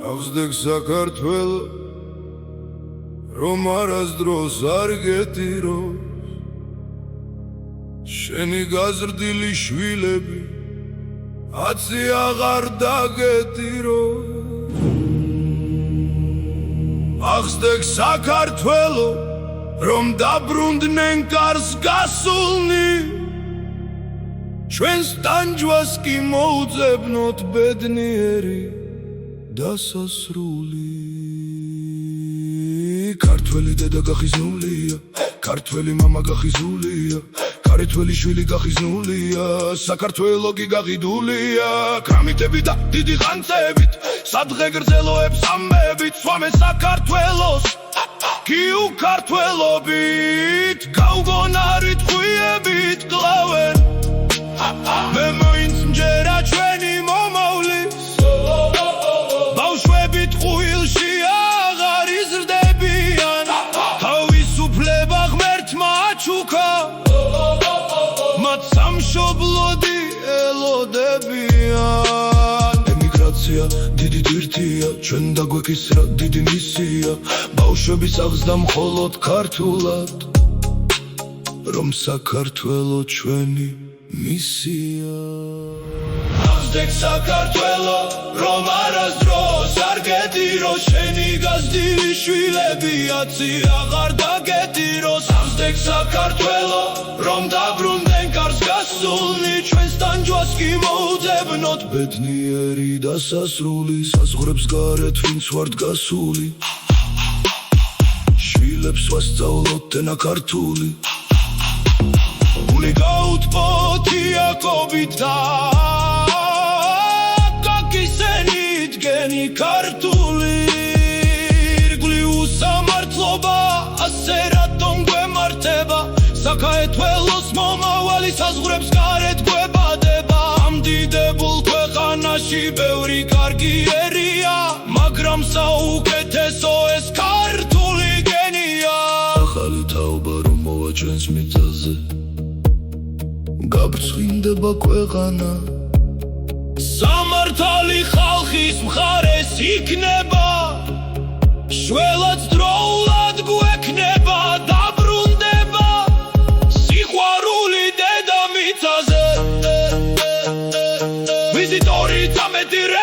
გავსდեք საქართველო, რომ არასდროს არ გეტიროს შენი გაზრდილი შვილები, აცი აღარ დაგეტიროს. აღსდեք საქართველო, რომ დაბრუნდნენ კარს გასულნი, ჩვენს ტანჯვას კი მოუძებნოთ ბედნიერი დასასრული. ქართველი დედა გახიზნულია, ქართველი მამა გახიზნულია, ქართველი შვილი გახიზნულია, საქართველო კი გაღიდულია. კრამიტები და დიდი ხანძებით, სადღე გრძელოებს ამებით, სვამე საქართველოს კი უქართველობით, გაუგონარით ხვიებით კლავენ. მე მოინც მჯერა ჩვენი მომავლის, ბავშვებით ყუილში აღარ იზრდებიან, თავისუფლება ღმერთმა აჩუქა, მათ სამშობლოდი ელოდებიან. ემიგრაცია დიდი ძირთია, ჩვენ დაგვეკისრა დიდი მისია, ბავშვების აღზრდა მხოლოდ ქართულად, რომ საქართველო ჩვენი მისია. აღსდեք საქართველო, რომ არასდროს არ გეტიროს შენი გაზრდილი შვილები, აცი აღარ დაგეტიროს. აღსდեք საქართველო, რომ დაბრუნდნენ კარს გასულნი, ჩვენს ტანჯვას კი მოუძებნოთ ბედნიერი დასასრული. საზღვრებს გარეთ ვინც ვართ გასული, შვილებს ვასწავლოთ ენა ქართული. გაუთბოთ იაკობით და გაგისენით გენი ქართული. ირგვლივ უსამართლობა, ასე რატომ გვემართება, საქაეთველოს მომავალი საზღვრებს გარეთ გვებადება. ამდიდებულ ქვეყანაში ბევრი კარგი ერია, მაგრამ საუკეთესო ეს ქართული გენია. ახალი თაობა რომ მოვა ჩვენს მიწაზე, გაბრწყინდება ქვეყანა, სამართალი ხალხის მხარეს იქნება, შველაც დროულად გვექნება, დაბრუნდება სიყვარული დედამიწაზე. ვიზიტორი 13